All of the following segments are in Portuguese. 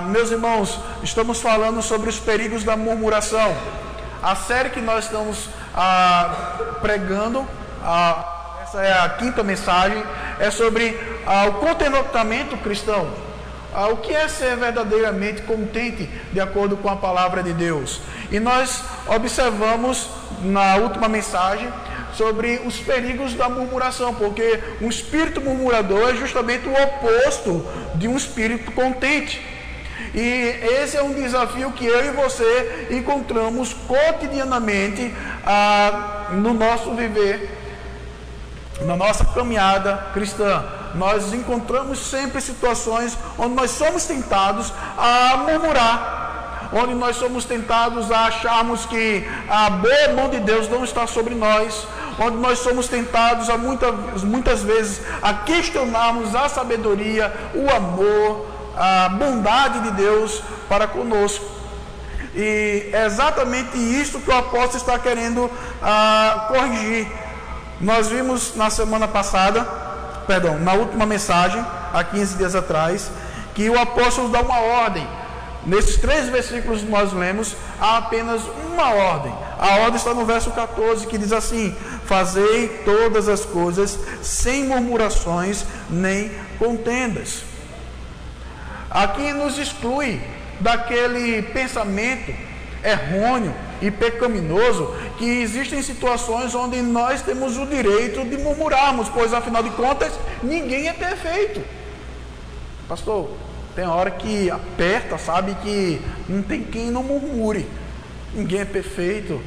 Meus irmãos, estamos falando sobre os perigos da murmuração. A série que nós estamos pregando, essa é a quinta mensagem, é sobre o contentamento cristão. O que é ser verdadeiramente contente de acordo com a palavra de Deus. E nós observamos na última mensagem sobre os perigos da murmuração, porque um espírito murmurador é justamente o oposto de um espírito contente. E esse é um desafio que eu e você encontramos cotidianamente no nosso viver, na nossa caminhada cristã. Nós encontramos sempre situações onde nós somos tentados a murmurar, onde nós somos tentados a acharmos que a boa mão de Deus não está sobre nós, onde nós somos tentados a muitas vezes a questionarmos a sabedoria, o amor, a bondade de Deus para conosco. E é exatamente isso que o apóstolo está querendo corrigir. Nós vimos na semana passada, na última mensagem, há 15 dias atrás, que o apóstolo dá uma ordem. Nesses 3 versículos que nós lemos, há apenas uma ordem. A ordem está no verso 14, que diz assim: fazei todas as coisas sem murmurações nem contendas. Aqui nos exclui daquele pensamento errôneo e pecaminoso que existem situações onde nós temos o direito de murmurarmos, pois afinal de contas ninguém é perfeito. Pastor, tem hora que aperta, sabe, que não tem quem não murmure, ninguém é perfeito.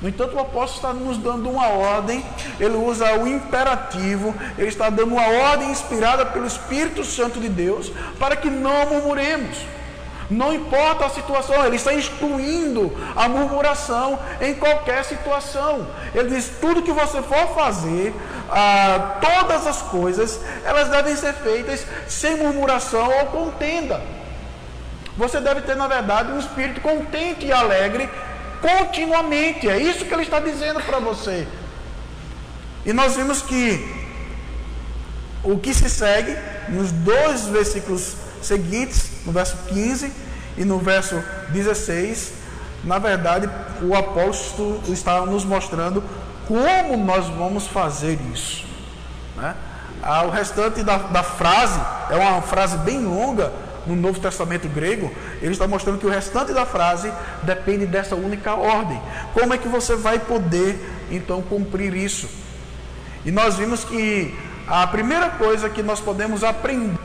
No entanto, o apóstolo está nos dando uma ordem, ele usa o imperativo, ele está dando uma ordem inspirada pelo Espírito Santo de Deus para que não murmuremos. Não importa a situação, ele está excluindo a murmuração em qualquer situação. Ele diz: tudo que você for fazer, todas as coisas, elas devem ser feitas sem murmuração ou contenda. Você deve ter, na verdade, um espírito contente e alegre continuamente. É isso que ele está dizendo para você. E nós vimos que o que se segue nos 2 versículos seguintes, no verso 15 e no verso 16, na verdade o apóstolo está nos mostrando como nós vamos fazer isso, né? O restante da frase é uma frase bem longa no Novo Testamento grego. Ele está mostrando que o restante da frase depende dessa única ordem. Como é que você vai poder então cumprir isso? E nós vimos que a primeira coisa que nós podemos aprender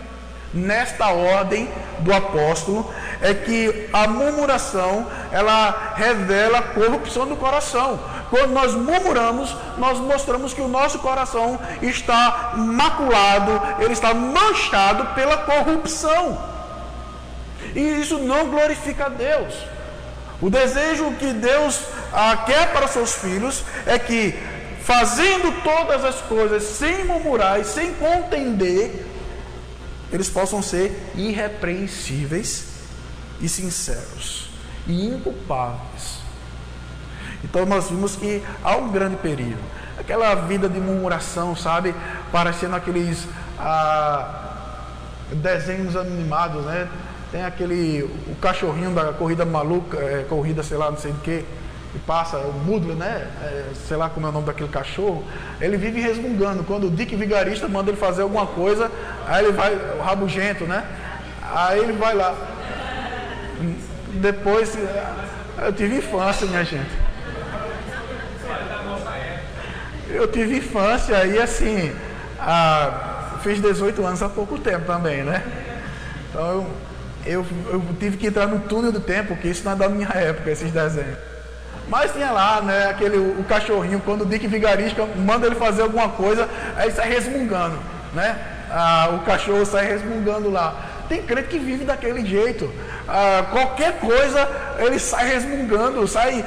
nesta ordem do apóstolo é que a murmuração, ela revela a corrupção do coração. Quando nós murmuramos, nós mostramos que o nosso coração está maculado, ele está manchado pela corrupção, e isso não glorifica a Deus. O desejo que Deus quer para seus filhos é que, fazendo todas as coisas sem murmurar e sem contender, eles possam ser irrepreensíveis e sinceros e inculpáveis. Então nós vimos que há um grande perigo. Aquela vida de murmuração, sabe? Parecendo aqueles desenhos animados, né? Tem o cachorrinho da corrida maluca, corrida sei lá, não sei do que passa, o Mudler, né? Sei lá como é o nome daquele cachorro. Ele vive resmungando. Quando o Dick Vigarista manda ele fazer alguma coisa, aí ele vai, o rabugento, né? Aí ele vai lá. Depois, eu tive infância, minha gente. Eu tive infância e assim, fiz 18 anos há pouco tempo também, né? Então eu tive que entrar no túnel do tempo, porque isso não é da minha época, esses desenhos. Mas tinha lá, né, o cachorrinho, quando o Dick Vigarista manda ele fazer alguma coisa, aí sai resmungando, né? O cachorro sai resmungando lá. Tem crente que vive daquele jeito. Qualquer coisa ele sai resmungando, sai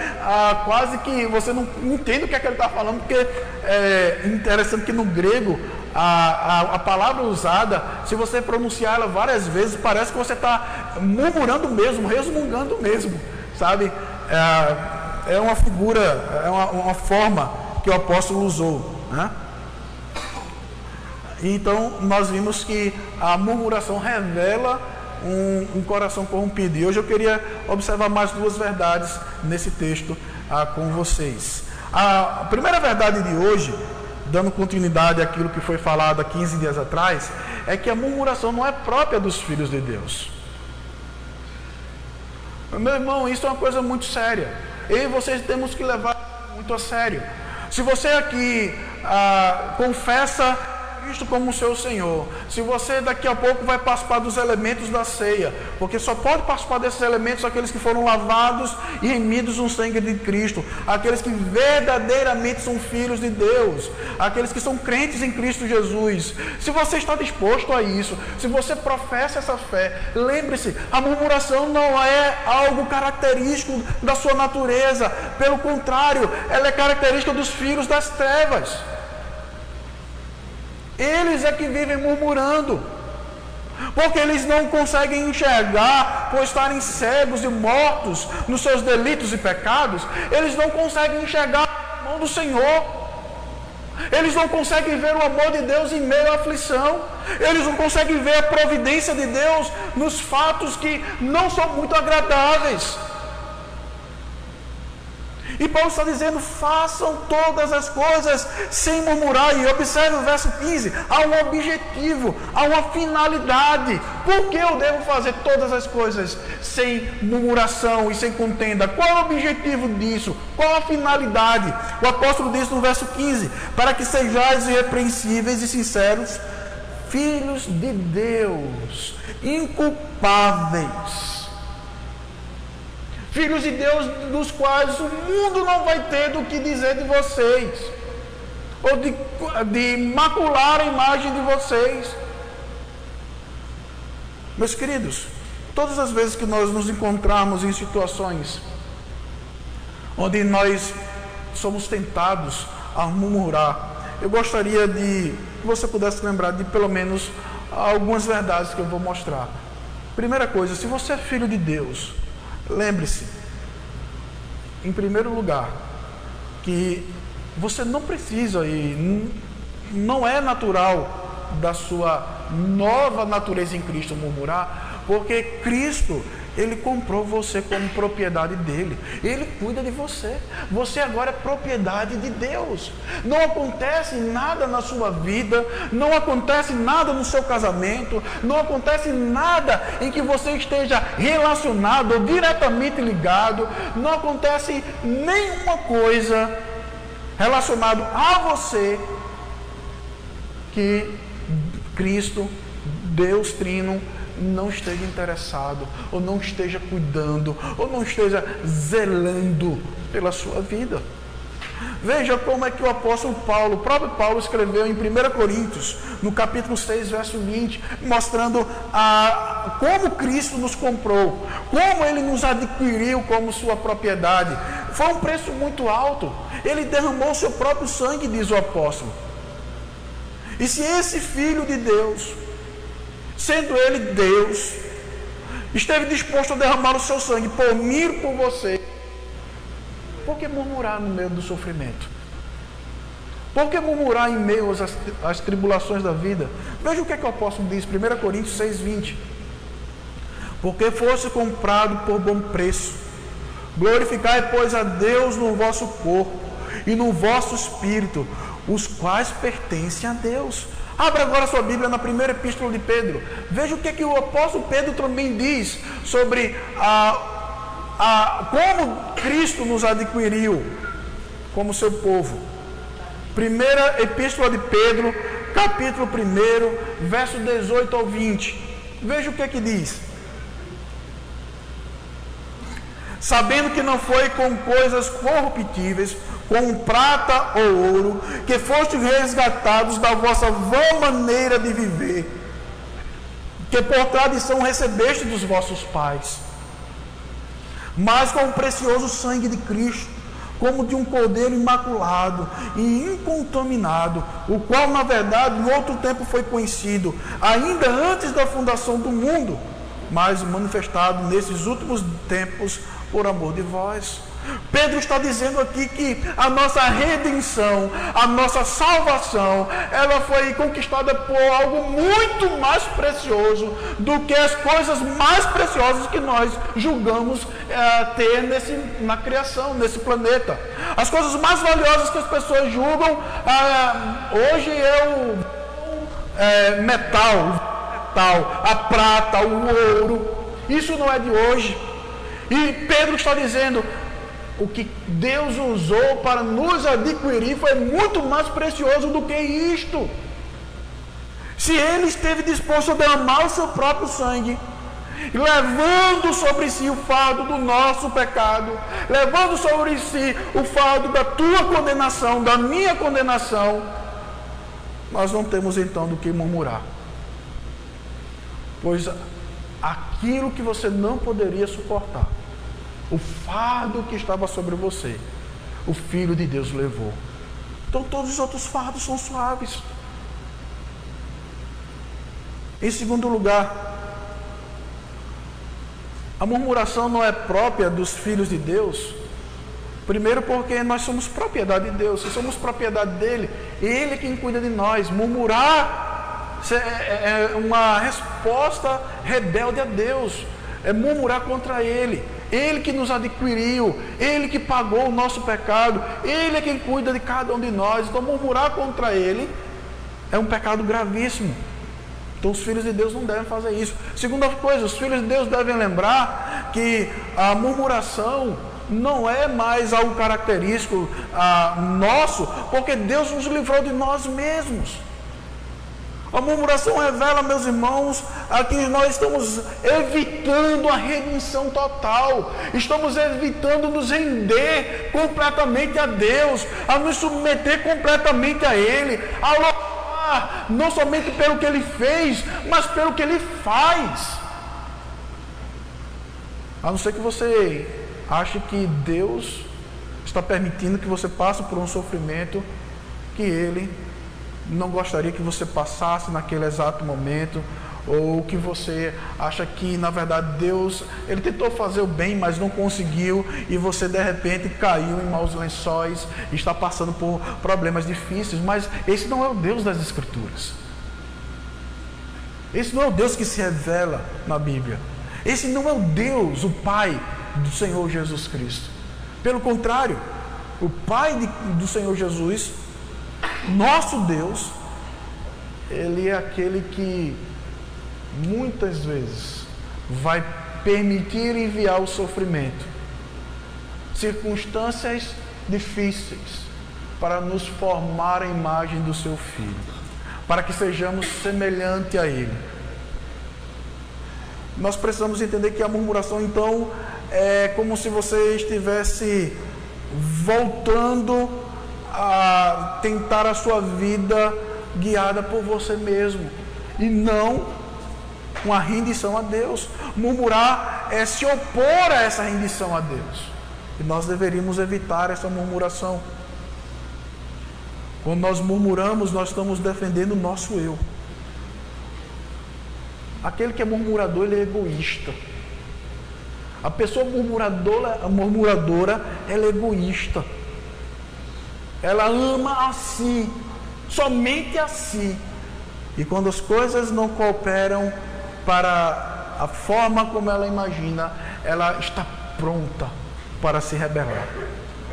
quase que você não entende o que é que ele está falando, porque é interessante que no grego a palavra usada, se você pronunciar ela várias vezes, parece que você está murmurando mesmo, resmungando mesmo, sabe? É uma figura, é uma forma que o apóstolo usou, né? Então nós vimos que a murmuração revela um coração corrompido. E hoje eu queria observar mais duas verdades nesse texto com vocês. A primeira verdade de hoje, dando continuidade àquilo que foi falado há 15 dias atrás, é que a murmuração não é própria dos filhos de Deus. Meu irmão, isso é uma coisa muito séria. Eu e vocês temos que levar muito a sério. Se você aqui confessa Cristo como seu Senhor, se você daqui a pouco vai participar dos elementos da ceia, porque só pode participar desses elementos aqueles que foram lavados e remidos no sangue de Cristo, aqueles que verdadeiramente são filhos de Deus, aqueles que são crentes em Cristo Jesus. Se você está disposto a isso, se você professa essa fé, lembre-se, a murmuração não é algo característico da sua natureza, pelo contrário, ela é característica dos filhos das trevas. Eles é que vivem murmurando, porque eles não conseguem enxergar, por estarem cegos e mortos nos seus delitos e pecados, eles não conseguem enxergar a mão do Senhor, eles não conseguem ver o amor de Deus em meio à aflição, eles não conseguem ver a providência de Deus nos fatos que não são muito agradáveis. E Paulo está dizendo, façam todas as coisas sem murmurar. E observe o verso 15, há um objetivo, há uma finalidade. Por que eu devo fazer todas as coisas sem murmuração e sem contenda? Qual é o objetivo disso? Qual a finalidade? O apóstolo diz no verso 15, para que sejais irrepreensíveis e sinceros, filhos de Deus, inculpáveis. Filhos de Deus dos quais o mundo não vai ter do que dizer de vocês, ou de macular a imagem de vocês. Meus queridos, todas as vezes que nós nos encontramos em situações onde nós somos tentados a murmurar, eu gostaria que você pudesse lembrar de pelo menos algumas verdades que eu vou mostrar. Primeira coisa, se você é filho de Deus, lembre-se, em primeiro lugar, que você não precisa e não é natural da sua nova natureza em Cristo murmurar, porque Cristo, Ele comprou você como propriedade dele, Ele cuida de você, você agora é propriedade de Deus. Não acontece nada na sua vida, não acontece nada no seu casamento, não acontece nada em que você esteja relacionado ou diretamente ligado, não acontece nenhuma coisa relacionada a você que Cristo, Deus Trino, não esteja interessado, ou não esteja cuidando, ou não esteja zelando pela sua vida. Veja como é que o apóstolo Paulo, o próprio Paulo escreveu em 1 Coríntios, no capítulo 6, verso 20, mostrando como Cristo nos comprou, como Ele nos adquiriu como sua propriedade. Foi um preço muito alto, Ele derramou o seu próprio sangue, diz o apóstolo. E se esse Filho de Deus, sendo Ele Deus, esteve disposto a derramar o seu sangue por mim e por você, por que murmurar no meio do sofrimento? Por que murmurar em meio às tribulações da vida? Veja o que é que o apóstolo diz, 1 Coríntios 6,20. Porque fosse comprado por bom preço, glorificai, pois, a Deus no vosso corpo e no vosso espírito, os quais pertencem a Deus. Abra agora sua Bíblia na primeira epístola de Pedro. Veja o que é que o apóstolo Pedro também diz sobre como Cristo nos adquiriu como seu povo. Primeira epístola de Pedro, capítulo 1, verso 18 ao 20. Veja o que é que diz. Sabendo que não foi com coisas corruptíveis, com prata ou ouro, que fostes resgatados da vossa vã maneira de viver, que por tradição recebeste dos vossos pais, mas com o precioso sangue de Cristo, como de um cordeiro imaculado e incontaminado, o qual na verdade em outro tempo foi conhecido, ainda antes da fundação do mundo, mas manifestado nesses últimos tempos por amor de vós, Pedro está dizendo aqui que a nossa redenção, a nossa salvação, ela foi conquistada por algo muito mais precioso do que as coisas mais preciosas que nós julgamos ter na criação, nesse planeta. As coisas mais valiosas que as pessoas julgam hoje é o metal, a prata, o ouro. Isso não é de hoje. E Pedro está dizendo: o que Deus usou para nos adquirir foi muito mais precioso do que isto. Se Ele esteve disposto a derramar o seu próprio sangue, levando sobre si o fardo do nosso pecado, levando sobre si o fardo da tua condenação, da minha condenação, nós não temos então do que murmurar. Pois aquilo que você não poderia suportar, o fardo que estava sobre você, o Filho de Deus levou. Então todos os outros fardos são suaves. Em segundo lugar, a murmuração não é própria dos filhos de Deus. Primeiro porque nós somos propriedade de Deus, somos propriedade dele. Ele é quem cuida de nós. Murmurar é uma resposta rebelde a Deus. É murmurar contra Ele. Ele que nos adquiriu, Ele que pagou o nosso pecado, Ele é quem cuida de cada um de nós. Então murmurar contra Ele é um pecado gravíssimo. Então os filhos de Deus não devem fazer isso. Segunda coisa, os filhos de Deus devem lembrar que a murmuração não é mais algo característico nosso, porque Deus nos livrou de nós mesmos. A murmuração revela, meus irmãos, que nós estamos evitando a redenção total. Estamos evitando nos render completamente a Deus, a nos submeter completamente a Ele, a louvar, não somente pelo que Ele fez, mas pelo que Ele faz. A não ser que você ache que Deus está permitindo que você passe por um sofrimento que Ele não gostaria que você passasse naquele exato momento, ou que você acha que na verdade Deus, Ele tentou fazer o bem, mas não conseguiu, e você de repente caiu em maus lençóis, está passando por problemas difíceis. Mas esse não é o Deus das Escrituras. Esse não é o Deus que se revela na Bíblia. Esse não é o Deus, o Pai do Senhor Jesus Cristo. Pelo contrário, o Pai do Senhor Jesus, nosso Deus, Ele é aquele que muitas vezes vai permitir enviar o sofrimento, circunstâncias difíceis, para nos formar a imagem do seu Filho, para que sejamos semelhantes a Ele. Nós precisamos entender que a murmuração, então, é como se você estivesse voltando a tentar a sua vida guiada por você mesmo, e não uma rendição a Deus. Murmurar é se opor a essa rendição a Deus, e nós deveríamos evitar essa murmuração. Quando nós murmuramos, nós estamos defendendo o nosso eu. Aquele que é murmurador, ele é egoísta. A pessoa murmuradora, ela é egoísta. Ela ama a si, somente a si. E quando as coisas não cooperam para a forma como ela imagina, ela está pronta para se rebelar,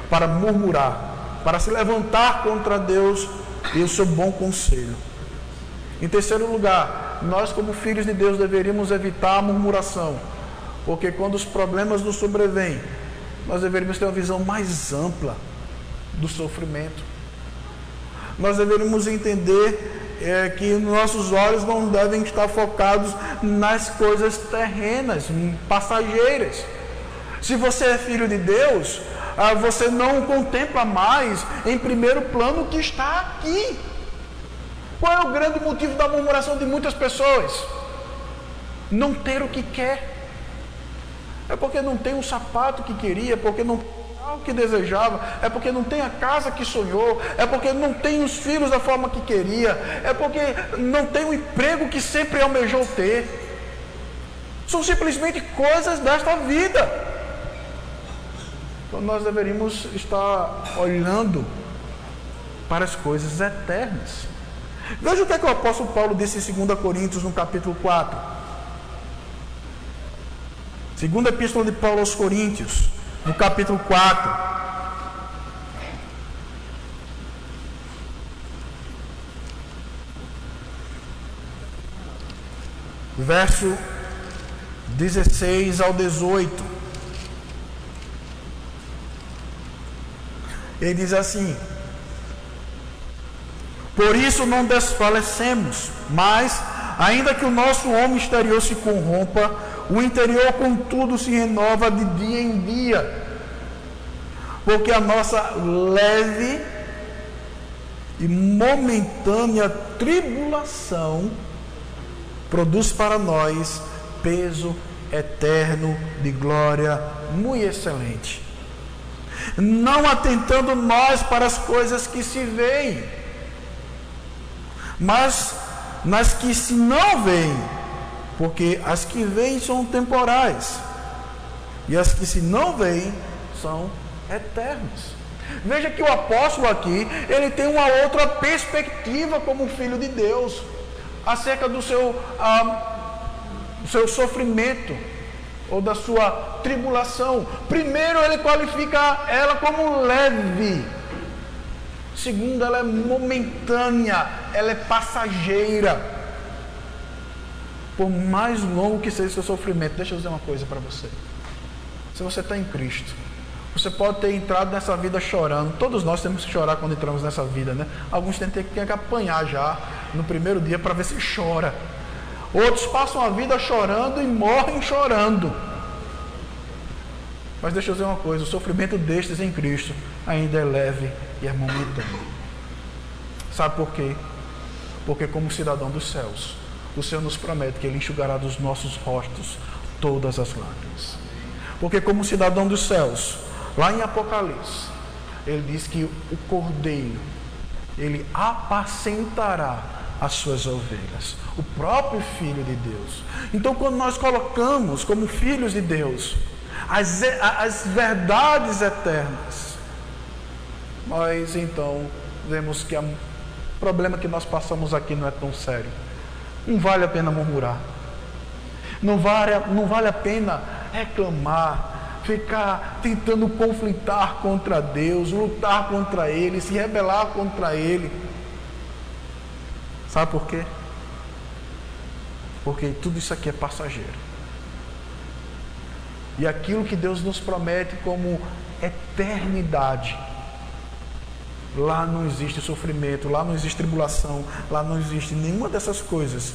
para murmurar, para se levantar contra Deus e o seu bom conselho. Em terceiro lugar, nós como filhos de Deus deveríamos evitar a murmuração, porque quando os problemas nos sobrevêm, nós deveríamos ter uma visão mais ampla do sofrimento. Nós deveríamos entender que nossos olhos não devem estar focados nas coisas terrenas, passageiras. Se você é filho de Deus, você não contempla mais em primeiro plano o que está aqui. Qual é o grande motivo da murmuração de muitas pessoas? Não ter o que quer. É porque não tem o sapato que queria, porque não tem o que desejava, é porque não tem a casa que sonhou, é porque não tem os filhos da forma que queria, é porque não tem o emprego que sempre almejou ter. São simplesmente coisas desta vida. Então nós deveríamos estar olhando para as coisas eternas. Veja o que é que o apóstolo Paulo disse em 2 Coríntios, no capítulo 4. Segunda epístola de Paulo aos Coríntios, no capítulo 4. Verso 16 ao 18. Ele diz assim: por isso não desfalecemos, mas, ainda que o nosso homem exterior se corrompa, o interior, contudo, se renova de dia em dia. Porque a nossa leve e momentânea tribulação produz para nós peso eterno de glória muito excelente. Não atentando nós para as coisas que se veem, mas nas que se não veem, porque as que veem são temporais, e as que se não veem são eternas. Veja que o apóstolo aqui, ele tem uma outra perspectiva como filho de Deus, acerca do seu sofrimento, ou da sua tribulação. Primeiro, ele qualifica ela como leve. Segundo, ela é momentânea, ela é passageira. Por mais longo que seja o seu sofrimento, deixa eu dizer uma coisa para você. Se você está em Cristo, você pode ter entrado nessa vida chorando. Todos nós temos que chorar quando entramos nessa vida, né? Alguns têm que apanhar já no primeiro dia para ver se chora. Outros passam a vida chorando e morrem chorando. Mas deixa eu dizer uma coisa: o sofrimento destes em Cristo ainda é leve e é momentâneo. Sabe por quê? Porque como cidadão dos céus, o Senhor nos promete que Ele enxugará dos nossos rostos todas as lágrimas. Porque como cidadão dos céus, lá em Apocalipse, Ele diz que o Cordeiro, Ele apacentará as suas ovelhas, o próprio Filho de Deus. Então, quando nós colocamos como filhos de Deus as verdades eternas, nós então vemos que o problema que nós passamos aqui não é tão sério. Não vale a pena murmurar, não vale a pena reclamar, ficar tentando conflitar contra Deus, lutar contra Ele, se rebelar contra Ele. Sabe por quê? Porque tudo isso aqui é passageiro. E aquilo que Deus nos promete como eternidade, lá não existe sofrimento, lá não existe tribulação, lá não existe nenhuma dessas coisas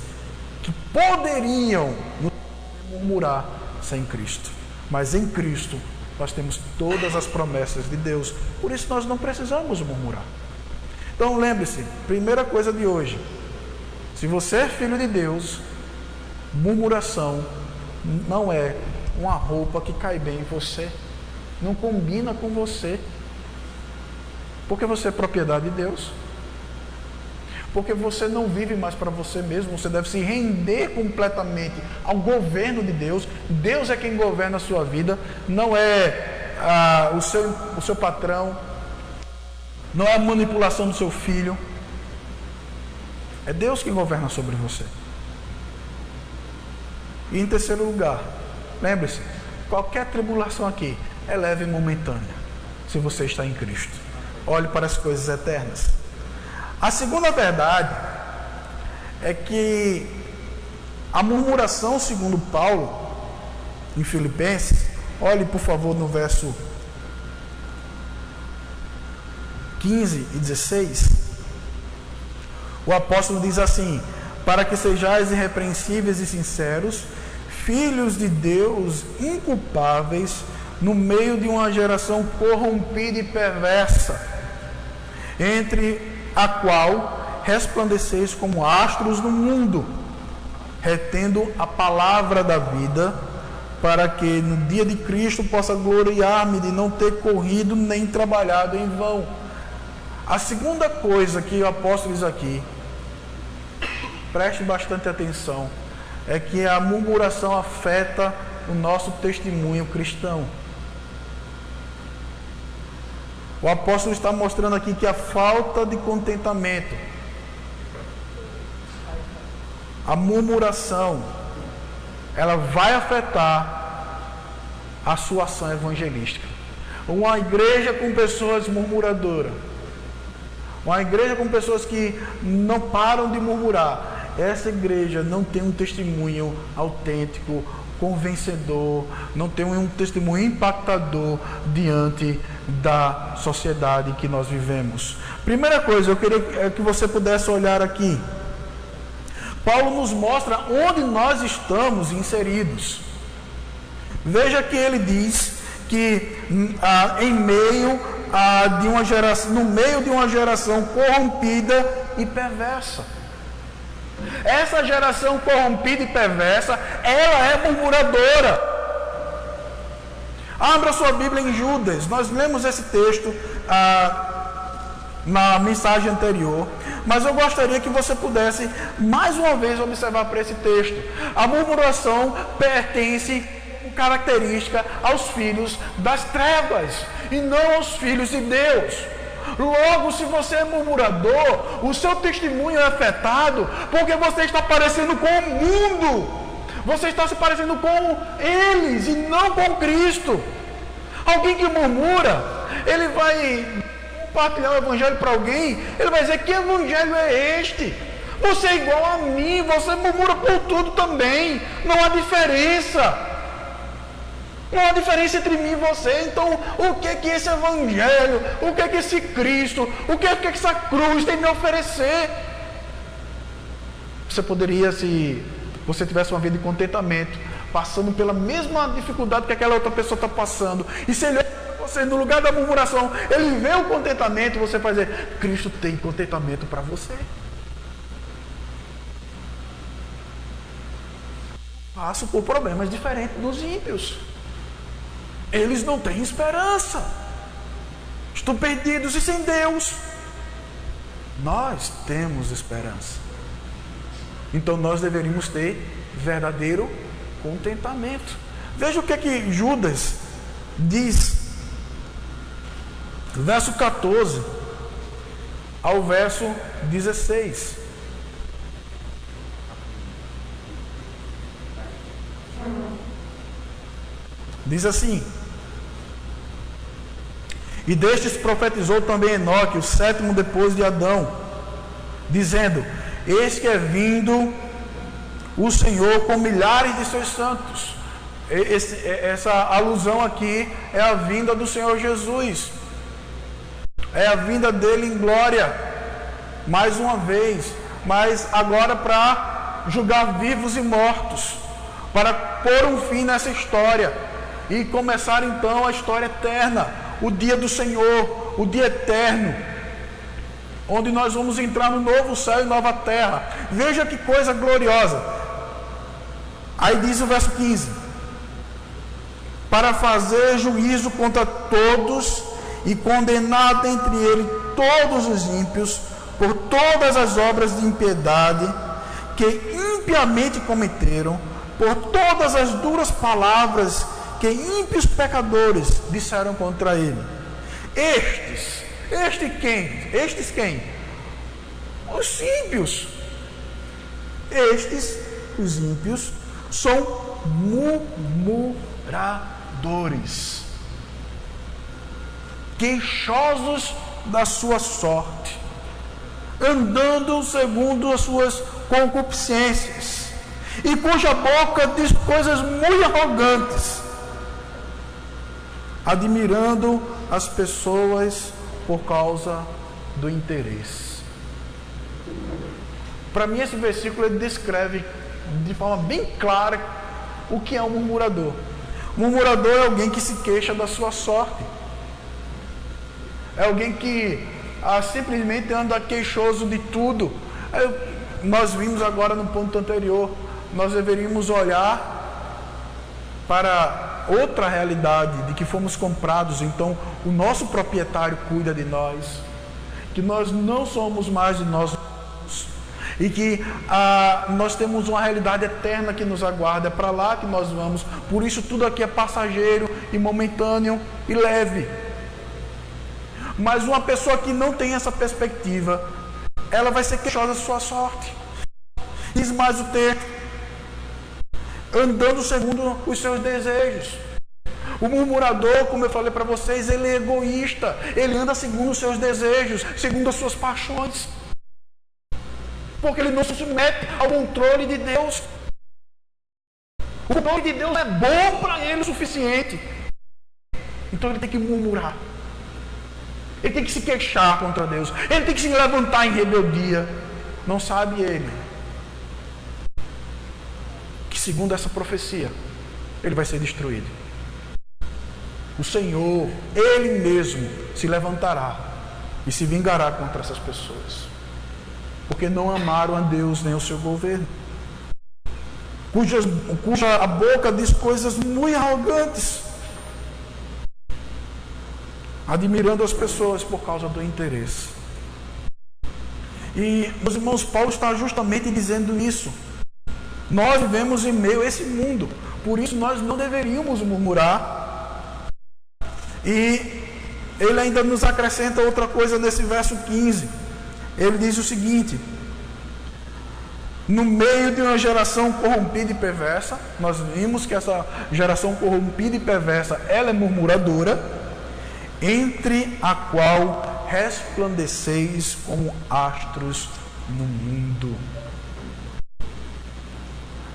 que poderiam nos murmurar sem Cristo. Mas em Cristo nós temos todas as promessas de Deus, por isso nós não precisamos murmurar. Então lembre-se, primeira coisa de hoje: se você é filho de Deus, murmuração não é uma roupa que cai bem em você, não combina com você, porque você é propriedade de Deus, porque você não vive mais para você mesmo, você deve se render completamente ao governo de Deus. Deus é quem governa a sua vida, não é o seu patrão, não é a manipulação do seu filho. É Deus quem governa sobre você. E em terceiro lugar, lembre-se, qualquer tribulação aqui é leve e momentânea, se você está em Cristo. Olhe para as coisas eternas. A segunda verdade é que a murmuração, segundo Paulo, em Filipenses, olhe por favor no verso 15 e 16, o apóstolo diz assim: para que sejais irrepreensíveis e sinceros, filhos de Deus inculpáveis, no meio de uma geração corrompida e perversa, entre a qual resplandeceis como astros no mundo, retendo a palavra da vida, para que no dia de Cristo possa gloriar-me de não ter corrido nem trabalhado em vão. A segunda coisa que o apóstolo diz aqui, preste bastante atenção, é que a murmuração afeta o nosso testemunho cristão. O apóstolo está mostrando aqui que a falta de contentamento, a murmuração, ela vai afetar a sua ação evangelística. Uma igreja com pessoas murmuradoras, uma igreja com pessoas que não param de murmurar, essa igreja não tem um testemunho autêntico, convencedor, não tem um testemunho impactador diante da sociedade que nós vivemos. Primeira coisa, eu queria que você pudesse olhar aqui. Paulo nos mostra onde nós estamos inseridos. Veja que ele diz que no meio de uma geração corrompida e perversa. Essa geração corrompida e perversa, ela é murmuradora. Abra sua Bíblia em Judas. Nós lemos esse texto na mensagem anterior, mas eu gostaria que você pudesse mais uma vez observar para esse texto. A murmuração pertence, característica, aos filhos das trevas e não aos filhos de Deus. Logo, se você é murmurador, o seu testemunho é afetado porque você está parecendo com o mundo. Você está se parecendo com eles e não com Cristo. Alguém que murmura, ele vai compartilhar o evangelho para alguém, ele vai dizer: que evangelho é este? Você é igual a mim, você murmura por tudo também. Não há diferença. Não há diferença entre mim e você. Então, o que que esse evangelho, o que que esse Cristo, o que que essa cruz tem me oferecer? Você poderia, se você tivesse uma vida de contentamento, passando pela mesma dificuldade que aquela outra pessoa está passando, e se ele olha para você no lugar da murmuração, ele vê o contentamento, você vai dizer: Cristo tem contentamento para você. Passo por problemas diferentes dos ímpios. Eles não têm esperança. Estão perdidos e sem Deus. Nós temos esperança. Então nós deveríamos ter verdadeiro contentamento. Veja o que é que Judas diz. Verso 14 ao verso 16. Diz assim: e destes profetizou também Enoque, o sétimo depois de Adão, dizendo: eis que é vindo o Senhor com milhares de seus santos. Essa alusão aqui é a vinda do Senhor Jesus, é a vinda dele em glória, mais uma vez, mas agora para julgar vivos e mortos, para pôr um fim nessa história e começar então a história eterna, o dia do Senhor, o dia eterno, onde nós vamos entrar no novo céu e nova terra. Veja que coisa gloriosa. Aí diz o verso 15: para fazer juízo contra todos e condenar dentre ele todos os ímpios por todas as obras de impiedade que impiamente cometeram, por todas as duras palavras que ímpios pecadores disseram contra ele. Estes quem? Os ímpios. Os ímpios, são murmuradores, queixosos da sua sorte, andando segundo as suas concupiscências, e cuja boca diz coisas muito arrogantes, admirando as pessoas por causa do interesse. Para mim, esse versículo ele descreve de forma bem clara o que é um murmurador. Murmurador é alguém que se queixa da sua sorte, é alguém que simplesmente anda queixoso de tudo. Nós vimos agora no ponto anterior, nós deveríamos olhar para outra realidade, de que fomos comprados, então o nosso proprietário cuida de nós, que nós não somos mais de nós mesmos, e que nós temos uma realidade eterna que nos aguarda, é para lá que nós vamos. Por isso tudo aqui é passageiro e momentâneo e leve. Mas uma pessoa que não tem essa perspectiva, ela vai ser queixosa da sua sorte. Diz mais o texto: andando segundo os seus desejos. O murmurador, como eu falei para vocês, ele é egoísta. Ele anda segundo os seus desejos, segundo as suas paixões. Porque ele não se submete ao controle de Deus. O controle de Deus é bom para ele o suficiente. Então ele tem que murmurar. Ele tem que se queixar contra Deus. Ele tem que se levantar em rebeldia. Não sabe ele que, segundo essa profecia, ele vai ser destruído. O Senhor, Ele mesmo, se levantará e se vingará contra essas pessoas, porque não amaram a Deus nem o seu governo, cuja a boca diz coisas muito arrogantes, admirando as pessoas por causa do interesse. E, meus irmãos, Paulo está justamente dizendo isso. Nós vivemos em meio a esse mundo, por isso nós não deveríamos murmurar. E ele ainda nos acrescenta outra coisa nesse verso 15. Ele diz o seguinte: no meio de uma geração corrompida e perversa, nós vimos que essa geração corrompida e perversa, ela é murmuradora, entre a qual resplandeceis como astros no mundo.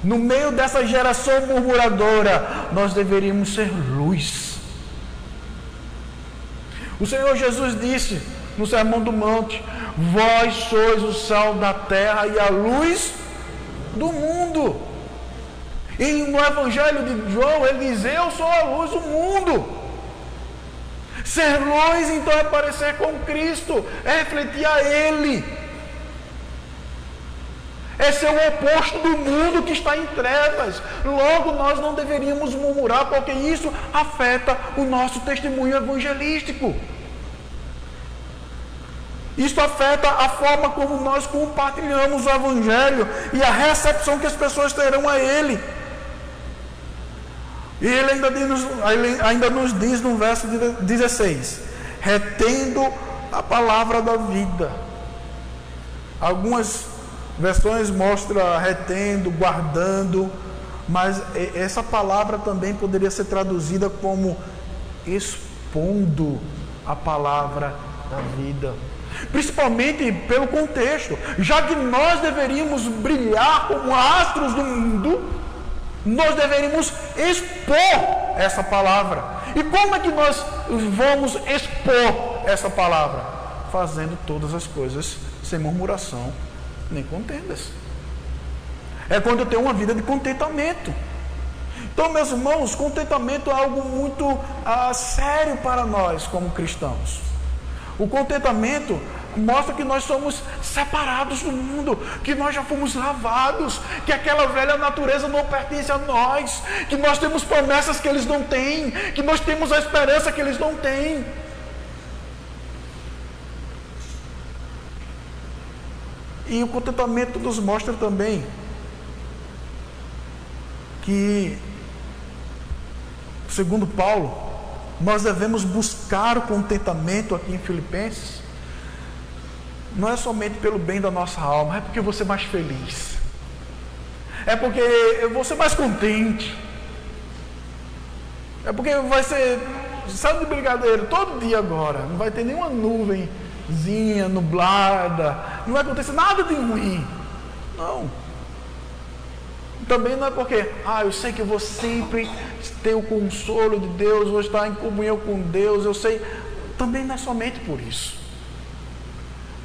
No meio dessa geração murmuradora, nós deveríamos ser luz. O Senhor Jesus disse no Sermão do Monte: vós sois o sal da terra e a luz do mundo. E no Evangelho de João ele diz: eu sou a luz do mundo. Ser luz então é parecer com Cristo, é refletir a Ele, é ser o oposto do mundo que está em trevas. Logo, nós não deveríamos murmurar, porque isso afeta o nosso testemunho evangelístico. Isso afeta a forma como nós compartilhamos o Evangelho e a recepção que as pessoas terão a Ele. E ele ainda nos diz no verso 16: retendo a palavra da vida. Algumas versões mostram retendo, guardando, mas essa palavra também poderia ser traduzida como expondo a palavra da vida. Principalmente pelo contexto, já que nós deveríamos brilhar como astros do mundo, nós deveríamos expor essa palavra. E como é que nós vamos expor essa palavra? Fazendo todas as coisas sem murmuração nem contendas. É quando eu tenho uma vida de contentamento. Então, meus irmãos, contentamento é algo muito sério para nós como cristãos. O contentamento mostra que nós somos separados do mundo, que nós já fomos lavados, que aquela velha natureza não pertence a nós, que nós temos promessas que eles não têm, que nós temos a esperança que eles não têm. E o contentamento nos mostra também que, segundo Paulo, nós devemos buscar o contentamento aqui em Filipenses, não é somente pelo bem da nossa alma, é porque eu vou ser mais feliz, é porque eu vou ser mais contente, é porque vai ser sal de brigadeiro todo dia agora, não vai ter nenhuma nuvenzinha nublada, não vai acontecer nada de ruim, não. Também não é porque, eu sei que eu vou sempre ter o consolo de Deus, vou estar em comunhão com Deus, eu sei. Também não é somente por isso.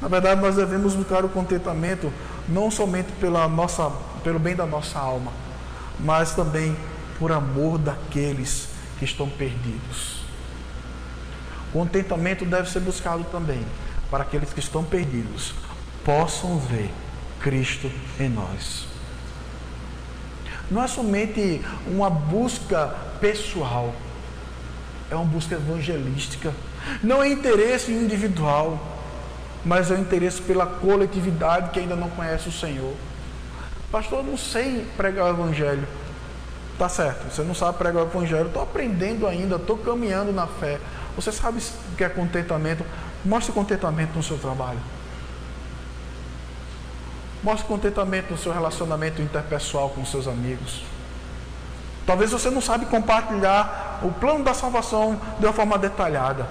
Na verdade, nós devemos buscar o contentamento não somente pelo bem da nossa alma, mas também por amor daqueles que estão perdidos. O contentamento deve ser buscado também para aqueles que estão perdidos possam ver Cristo em nós. Não é somente uma busca pessoal, é uma busca evangelística. Não é interesse individual, mas é o interesse pela coletividade que ainda não conhece o Senhor. Pastor, eu não sei pregar o Evangelho. Tá certo, você não sabe pregar o Evangelho. Estou aprendendo ainda, estou caminhando na fé. Você sabe o que é contentamento? Mostre contentamento no seu trabalho. Mostre contentamento no seu relacionamento interpessoal com seus amigos. Talvez você não sabe compartilhar o plano da salvação de uma forma detalhada,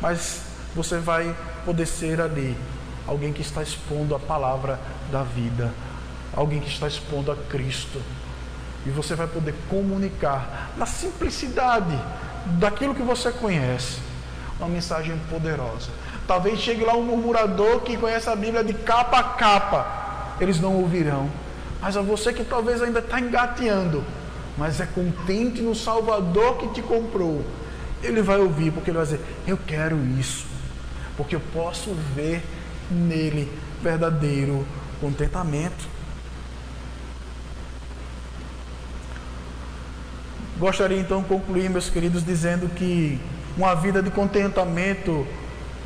mas você vai poder ser ali alguém que está expondo a palavra da vida, alguém que está expondo a Cristo. E você vai poder comunicar na simplicidade daquilo que você conhece, uma mensagem poderosa. Talvez chegue lá um murmurador que conhece a Bíblia de capa a capa, eles não ouvirão. Mas a você que talvez ainda está engateando, mas é contente no Salvador que te comprou, ele vai ouvir, porque ele vai dizer: eu quero isso, porque eu posso ver nele verdadeiro contentamento. Gostaria então de concluir, meus queridos, dizendo que uma vida de contentamento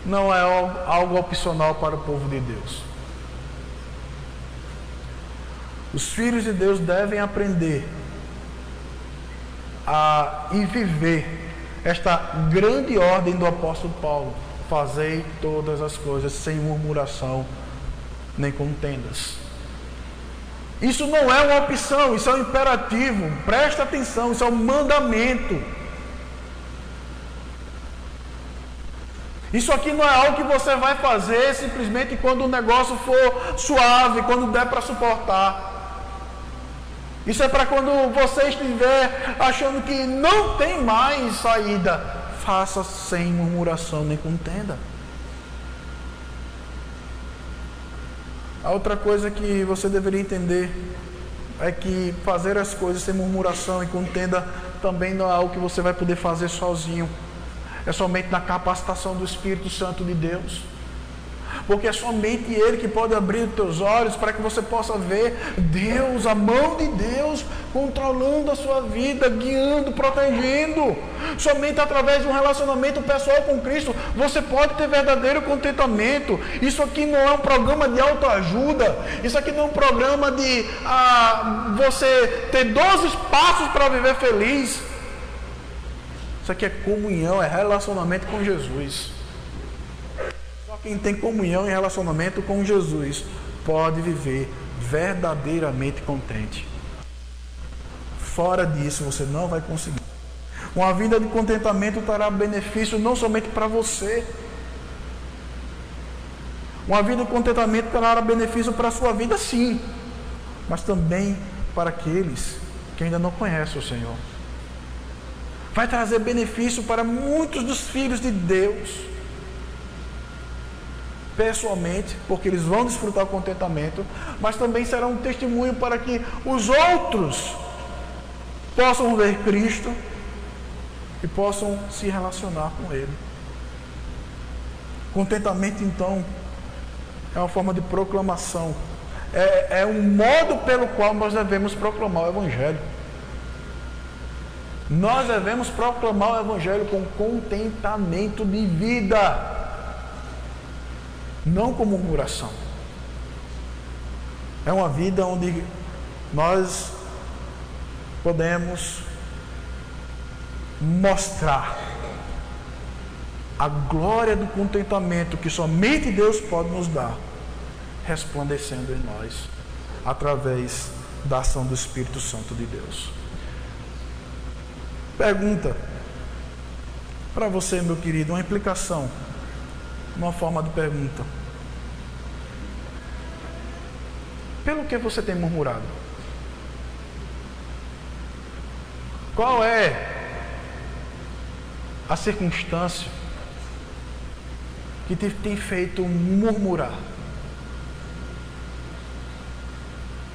não é algo opcional para o povo de Deus. Os filhos de Deus devem aprender e viver esta grande ordem do apóstolo Paulo: fazei todas as coisas sem murmuração nem contendas. Isso não é uma opção, isso é um imperativo. Presta atenção, isso é um mandamento. Isso aqui não é algo que você vai fazer simplesmente quando o negócio for suave, quando der para suportar. Isso é para quando você estiver achando que não tem mais saída. Faça sem murmuração nem contenda. A outra coisa que você deveria entender é que fazer as coisas sem murmuração e contenda também não é algo que você vai poder fazer sozinho. É somente na capacitação do Espírito Santo de Deus. Porque é somente Ele que pode abrir os teus olhos para que você possa ver Deus, a mão de Deus, controlando a sua vida, guiando, protegendo. Somente através de um relacionamento pessoal com Cristo, você pode ter verdadeiro contentamento. Isso aqui não é um programa de autoajuda. Isso aqui não é um programa de você ter 12 passos para viver feliz. Isso aqui é comunhão, é relacionamento com Jesus. Quem tem comunhão e relacionamento com Jesus pode viver verdadeiramente contente. Fora disso, você não vai conseguir. Uma vida de contentamento trará benefício não somente para você. Uma vida de contentamento trará benefício para a sua vida, sim, mas também para aqueles que ainda não conhecem o Senhor. Vai trazer benefício para muitos dos filhos de Deus, pessoalmente, porque eles vão desfrutar o contentamento, mas também será um testemunho para que os outros possam ver Cristo e possam se relacionar com Ele. Contentamento, então, é uma forma de proclamação, é um modo pelo qual nós devemos proclamar o Evangelho. Nós devemos proclamar o Evangelho com contentamento de vida, não com murmuração. É uma vida onde nós podemos mostrar a glória do contentamento que somente Deus pode nos dar, resplandecendo em nós, através da ação do Espírito Santo de Deus. Pergunta para você, meu querido, uma implicação, uma forma de pergunta: pelo que você tem murmurado? Qual é a circunstância que te tem feito murmurar?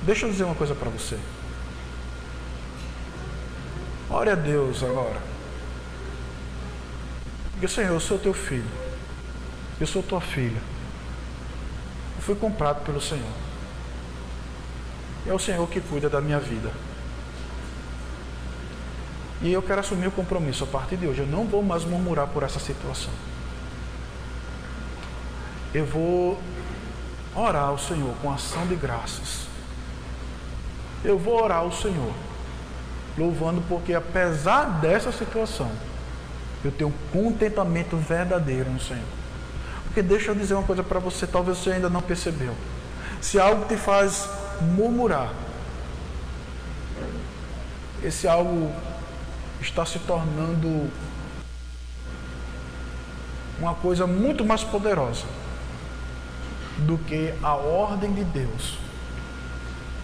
Deixa eu dizer uma coisa para você. Ore a Deus agora. Diga: Senhor, eu sou teu filho. Eu sou tua filha. Eu fui comprado pelo Senhor. É o Senhor que cuida da minha vida. E eu quero assumir o compromisso a partir de hoje. Eu não vou mais murmurar por essa situação. Eu vou orar ao Senhor com ação de graças. Eu vou orar ao Senhor louvando, porque apesar dessa situação, eu tenho um contentamento verdadeiro no Senhor. Porque deixa eu dizer uma coisa para você, talvez você ainda não percebeu. Se algo te faz murmurar, esse algo está se tornando uma coisa muito mais poderosa do que a ordem de Deus,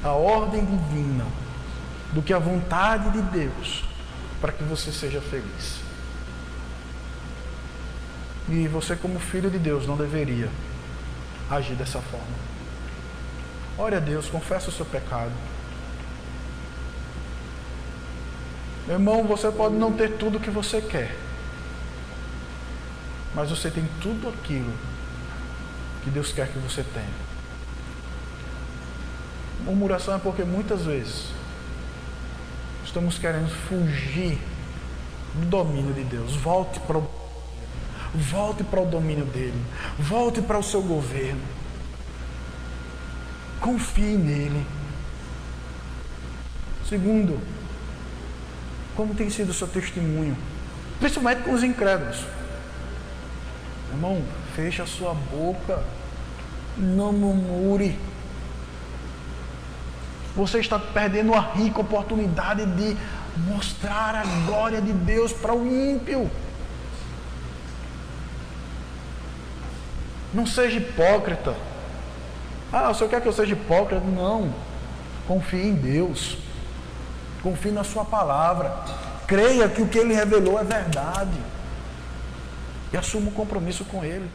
a ordem divina, do que a vontade de Deus para que você seja feliz. E você, como filho de Deus, não deveria agir dessa forma. Ore a Deus, confessa o seu pecado. Meu irmão, você pode não ter tudo o que você quer, mas você tem tudo aquilo que Deus quer que você tenha. Murmuração é porque muitas vezes estamos querendo fugir do domínio de Deus. Volte para o domínio dele. Volte para o seu governo. Confie nele. Segundo, como tem sido o seu testemunho? Principalmente com os incrédulos. Irmão, feche a sua boca. Não murmure. Você está perdendo a rica oportunidade de mostrar a glória de Deus para o ímpio. Não seja hipócrita. Ah, o senhor quer que eu seja hipócrita? Não. Confie em Deus. Confie na sua palavra. Creia que o que Ele revelou é verdade. E assuma um compromisso com Ele.